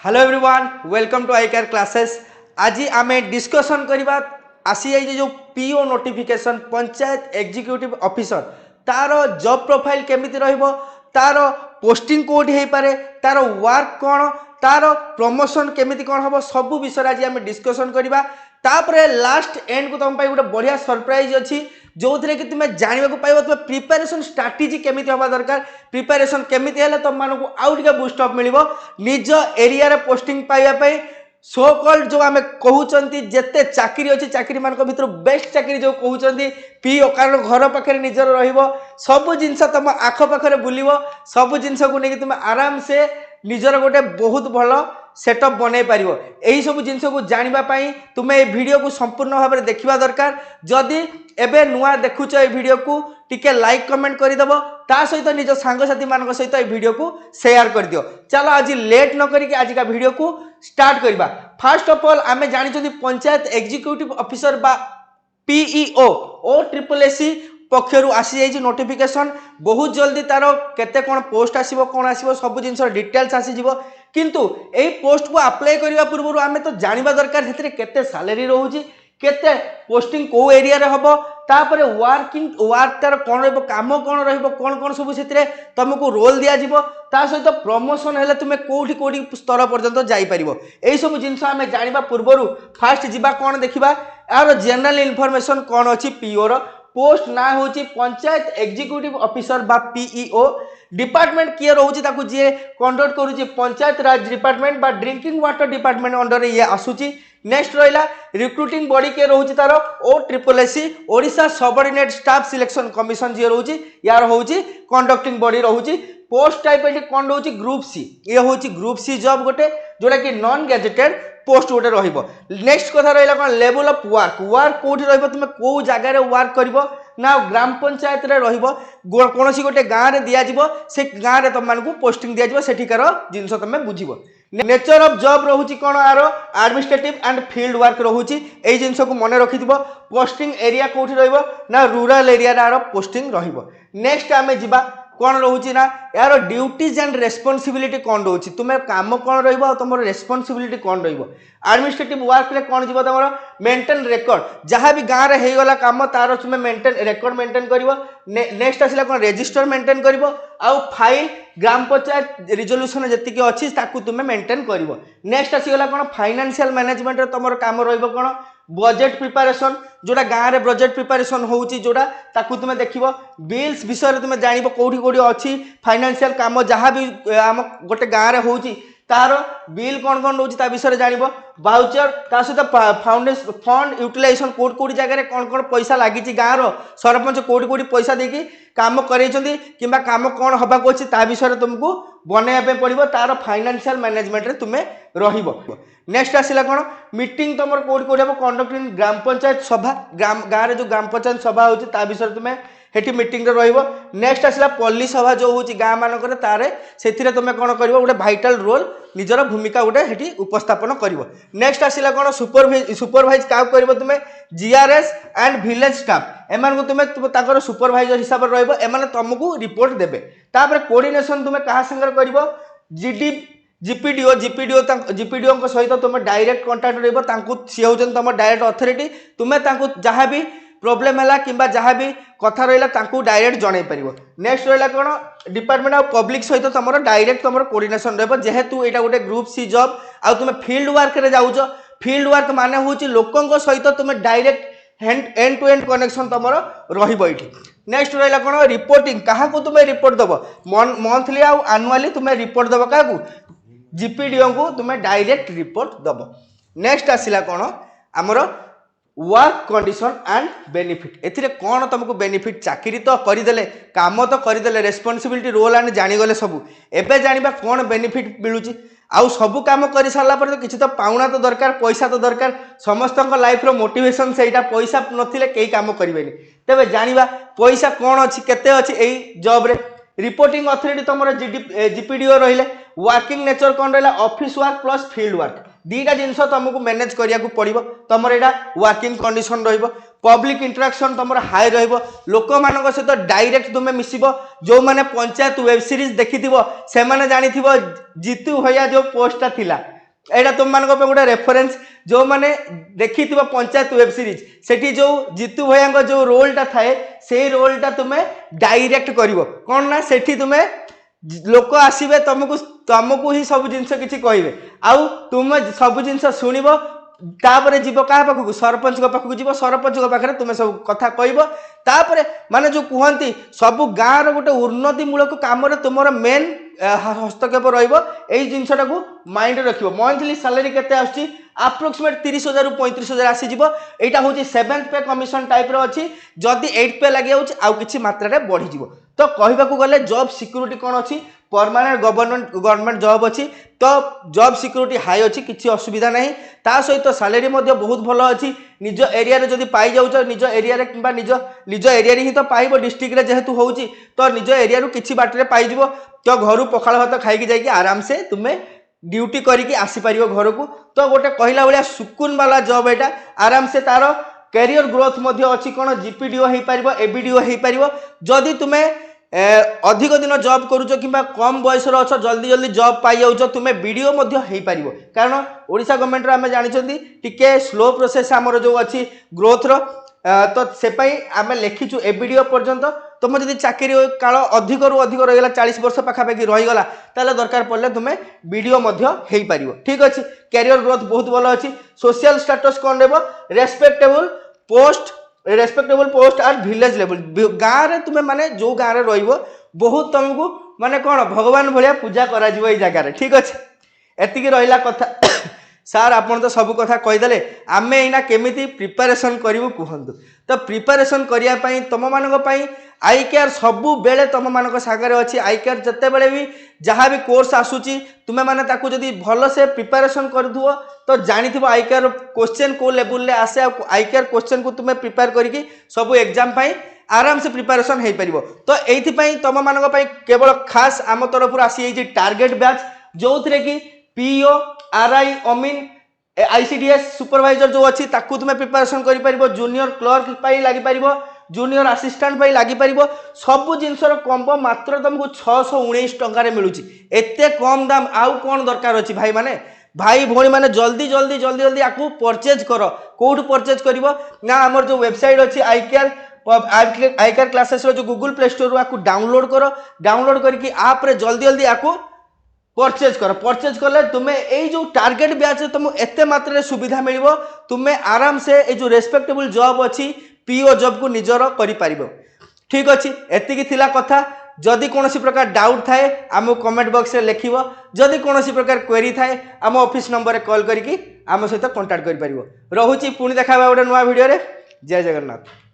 Hello everyone welcome to I care classes. आज आम discussion करवा आसी जाइए जो PO notification panchayat executive officer तार जॉब प्रोफाइल केमिति रहिबो, तार पोस्टिंग कोठी हो पारे, तार वर्क कौन, तार प्रमोशन केमिति कौन हम सब विषय आज आम डिस्कसन करवा। तापरे लास्ट एंड को तुम गोटे बढ़िया सरप्राइज अच्छी जो थे कि तुम्हें जानवा पाइब तुम प्रिपेरेसन स्ट्राटेजी केमिति हवा दरकार, प्रिपेरेसन केमिति हेले तुम मानक आउ टिके बूस्ट अप मिलिबो निज एरिया रे पोस्टिंग पाइबा सो कॉल्ड जो आम कहते जिते चाकरी अच्छी चाकरी मान भर बेस्ट चाकरी जो कहते पीओ, कारण घर पाखे निजर सब जिनस तुम आखपाखे बुल सब जिनस को लेकिन तुम आराम से निजर गोटे बहुत भल सेटअप बनई पार। यही सब जिनस को जानापी तुम्हें ये वीडियो को संपूर्ण भाव में देखा दरकार। जदि एबे नुआ देखुच ये वीडियो को टिके लाइक कमेंट करदेव, ता सहित निज सांगसाथी मान सहित ये वीडियो को शेयर कर दियो। चलो आज लेट न करिक आज का वीडियो को स्टार्ट करवा। फर्स्ट ऑफ ऑल आम जानी पंचायत एग्जीक्यूटिव ऑफिसर बा पीईओ ओ ट्रिपल एससी पक्षर आसी जाइए नोटिफिकेशन। बहुत जल्दी तार केते कौन पोस्ट आसीबो कौन आसीबो सब जिनस डिटेल्स आसीजिवो, किंतु ए पोस्ट को अप्लाई करने पूर्व आम तो जानवा दरकार से केते सैलरी रोची, केते पोस्टिंग को एरिया रे हबो, तापर वर्क तार कौन रहिबो, काम कौन रहिबो, कौन कौन सब से तुमको रोल दिया जिवो, ता सहित प्रमोशन हेले तुम कोठी कोठी स्तर पर्यंत जाई परिबो। एई सब जिनस आम जानवा पूर्व फास्ट जीवा कौन देखिबा यार जनरल इनफॉरमेशन कौन अच्छी पीओ रो पोस्ट ना हूँ पंचायत एग्जीक्यूटिव ऑफिसर बा पीईओ। डिपार्टमेंट किए रोचे जी कंडक्ट करुच्ची पंचायत राज डिपार्टमेंट बा ड्रिंकिंग वाटर डिपार्टमेंट अंडर ये आसूची। नेक्स्ट रहा रिक्रुटिंग बॉडी किए रोचे तार O triple SC Odisha subordinate staff selection commission जी रोचे यार हूँ कंडक्टिंग बॉडी रोचे। पोस्ट टाइप ये कौन रोचे ग्रुप सी, ये हूँ ग्रुप सी जॉब गोटे जोटा कि नॉन गैजेटेड पोस्ट गोटे रहिबो। नेक्स्ट कथा रहा कौन लेवल ऑफ वर्क, वर्क कोठी रहिबो तुम को जगार वर्क करिवो ना ग्राम पंचायत रे रहिबो कौन गोटे गाँव में दिज्व से गाँव में तुम मानक पोस्टिंग दिज्व सेठिकार जिनस तुम बुझिबो। नेचर ऑफ जॉब रोचे कौन आर एडमिनिस्ट्रेटिव एंड फील्ड वर्क रोचे यही जिनस को मन रखि पोस्टिंग एरिया कोठी रहिबो ना रूरल एरिया आर पोस्टिंग रहिबो। नेक्स्ट आम जीवा कौन रोचे ना यार ड्यूटीज एंड रेस्पॉन्सिबिलिटी कौन रोचे, तुम्हें काम कौन रहिबो तुम रेस्पॉन्सिबिलिटी कौन रहिबो। एडमिनिस्ट्रेटिव वर्क रे कौन जीव तुम मेंटेन रेकर्ड जहाँ भी गाँव में होगला काम तार तुम्हें मेंटेन रेकर्ड मेंटेन करिवो। नेक्स्ट आसला कौन रजिस्टर मेंटेन करिवो आउ फाइल ग्राम पंचायत रिजोल्यूशन जी अच्छी ताकू तुम्हें मेंटेन करिवो। नेक्स्ट आसीगला कौन फाइनेंशियल मैनेजमेंट तुम काम रहिबो कौन बजेट प्रिपारेसन जोड़ा गाँव में बजेट प्रिपारेसन होउची जोड़ा ताकू तुम देखिबो। बिल्स विषय तुम जानिबो कोठी कोठी अच्छी फाइनेंशियल काम जहाँ भी आम गोटे गाँव में होउची तार बिल कौन कौन रोचे ता विषय जानिबो। वाउचर ता सहित फाउंडेशन फंड यूटिलाइजेशन कोट कोटी जगह कौन कौन पैसा लगी गाँव सरपंच कोटी कोटी पैसा देकी काम करैछंती किंबा काम कौन हवा को ता विषय तुमको बनैया पड़ो तार फाइनेंशियल मैनेजमेंट रे तुम्हें रहिबो। नेक्स्ट आसला कौन मीटिंग तुम कोट कोटी हम कंडक्टिंग ग्राम पंचायत सभा गाँव जो ग्राम पंचायत सभा होची ता विषय तुम्हें हेटी मीटिंग रे रहिबो। नेक्स्ट आसला पल्ली सभा जो होची गाँव मानक तारे से तुम कौन कर गोटे भाइटाल रोल निजर भूमिका गोटे हेटी उपस्थापन करिवो। नेक्स्ट आसला कौन सुपरभाइज क्या कर तुम्हें जीआरएस एंड विलेज स्टाफ एम तुम्हें सुपरभाइजर हिसाब से रहिबो, एमाने तुमको रिपोर्ट देबे। तापर कोऑर्डिनेशन तुम्हें कहा संगे करिवो जीडी जीपीडीओ सहित तुम डायरेक्ट कंटाक्ट रहिबो, सी होचन तुम डायरेक्ट अथॉरिटी तुम्हें जहाँ भी प्रोब्लेम है कि जहाँ भी कथा रहा डायरेक्ट जन पार। नेक्स्ट रहा कौन डिपार्टमेंट ऑफ पब्लिक सहित तुम डायरेक्ट तुम कोऑर्डिनेशन रहिबो जेहेतु यहाँ गोटे ग्रुप सी जॉब आ तुम फील्ड वर्क रे जाउछ। फील्ड वर्क माने होची लोकों सहित तुम direct end to end connection तुम रहिबो एठी। नेक्स्ट रहा कौन रिपोर्टिंग क्या तुम्हें रिपोर्ट दब मंथली आउ एनुअली तुम्हें रिपोर्ट दब क्या जीपीडीओ को तुम्हें डायरेक्ट रिपोर्ट दब। नेक्स्ट आसला कौन आमर वर्क कंडीशन एंड बेनिफिट, एथिरे कौन तुमको बेनिफिट चाकरी तो करदेले काम तो करदेले रेस्पॉन्सिबिलिटी रोल एंड जानीगले सबू एबे जानिबा कौन बेनिफिट मिलूची आउ सबू काम कर सारा पर तो किसी तो पाउना तो दरकार पैसा तो दरकार समस्त लाइफ रो मोटिवेशन से पैसा नथिले कई काम करेंगे। तेरे जानिबा पैसा कौन अच्छी केते अच्छी यही जॉब रे। रिपोर्टिंग अथॉरिटी तुम जीपीडीओ रहिले वर्किंग नेचर कौन रहा office work plus field work दीटा जिनस तुमको मैनेज करिया को पड़ो। तुम यहाँ वर्किंग कंडीशन पब्लिक इंटराक्शन तुम हाई रोक मान सहित डायरेक्ट तुम्हें मिसब जो मैंने पंचायत वेब सीरीज देखी से जानी जीतू भैया जो पोस्टा थिला एटा तुम मान गोटे रेफरेंस जो मैंने देखी पंचायत वेब सीरीज सेठी जो जीतू भैया जो रोलटा थाए से रोलटा तुम्हें डायरेक्ट करिवो कौन ना सेठी तुम्हें लोक आसवे तुमको ही सब जिनस किसी कहे आउ तुम सब जिनस शुणव तापर जीव क्या पाखक सरपंच पाखक जीव सरपंच पाखे तुम सब कथा कहपर माने जो कहती सब गाँव गोटे उन्नतिमूलक कम तुम मेन हस्तक्षेप रही जिनसा को माइंड रख मंथली सैलरी के आप्रोक्सीमेट 30,000 रु 35,000 आसीज यहाँ हूँ 7th पे कमिशन टाइप अच्छी जदि 8th पे लगे आउ कि मात्रा बढ़ीज तो कहवाक गले जॉब सिक्योरिटी कौन अच्छी परमानेंट गवर्नमेंट जॉब अच्छी तो जॉब सिक्योरिटी हाई अच्छी किसी असुविधा नहीं ता सहित सैलरी बहुत भल अच्छी निज एरिया जदि पाई जाऊँ निज एरिया कि निज एरिया ही तो पाइब डिस्ट्रिक्ट जेहेतु हो तो निज एरिया किसी बाटर पाइज तो घर पखाड़ भात खाई जाकि आराम से तुम्हें ड्यूटी करके आसीपर घर को तो गोटे कहला भाया सुकुन वाला जॉब यहाँ आराम से तार कैरियर ग्रोथ अच्छी कौन जीपीडीओ हो पार एबीडीओ हो पार जदि तुम्हें अधिक दिन जॉब करुच कि कम बयस अच्छ जल्दी जल्दी जॉब पाई जाऊँ तुम्हें बीडीओ हो पार कारण ओडिशा गवर्नमेंट आम जानी टिके स्लो प्रोसेस आमर जो अच्छी ग्रोथ तो से आम लिखीचु एबीडीओ पर्यंत तुम जब चाकरी काल अधिक रु अधिक रहीगला 40 वर्ष पाखापाखि रहीगला ताले दरकार पड़े तुम्हें बीडीओ हो पार ठीक अच्छे कैरियर ग्रोथ बहुत भल अच्छी सोशल स्टेटस कौन रही रेस्पेक्टेबल पोस्ट आर विलेज लेवल गाँव में तुम्हें माने जो गाँव में रही बहुत तुमको माने कौन भगवान भाया पूजा करा जगह ठीक अच्छे एतिकी रहा कथा सार आपन तो सब कथा कहीदे आम एना केमी प्रिपारेसन करूँ कहतु तो प्रिपारेसन करने तुम मानी आई केयर सबु बेले तुम मान सागर अच्छी आई केयर जिते बड़े भी जहाँ भी कोर्स आसूची तुम्हें माने ताकू जदि भल से प्रिपारेसन कर तो जानी आई केयर क्वेश्चन को लेवल आसे आई केयर क्वेश्चन को तुम्हें प्रिपेयर करके सब एग्जाम आराम से प्रिपारेसन हो पार तो ये तुम मान केवल खास आम तरफ आसी टार्गेट बैच जो थे कि पीओ आरआई अमीन आईसीडीएस सुपरवाइजर जो अच्छी ताकू तुम्हें प्रिपारेसन कर जूनियर क्लर्क लगी पार जूनियर आसिस्टांट लगी पार सब जिनसर कम्बो मात्र तुमको 619 टंकार मिलूँ एत कम दाम आउ कौन दरकार अच्छी भाई माने भाई भौणी मैंने जल्दी जल्दी जल्दी जल्दी आपको परचेज कर कौट परचेज कर ना आमर जो वेबसाइट अच्छी आई केयर क्लासेस जो गूगल प्ले स्टोर आपको डाउनलोड कर डाउनलोड करके आप रे जल्दी जल्दी आपको परचेज कले तुम्हें यही जो टार्गेट बैच तुम एत मात्रा सुविधा मिल तुम्हें आराम से ये जो रेस्पेक्टेबल जॉब अच्छी पीओ जॉब को निजर कर ठीक अच्छे एतिकी थिला कथा जदि कौन प्रकार डाउट थाए आम कमेंट बॉक्स में लिख जदि कौन प्रकार क्वेरी थाए आम ऑफिस नंबर कॉल करके आम सहित कांटेक्ट कर रोचे पुणी देखा गोटे नुआ वीडियो जय जगन्नाथ।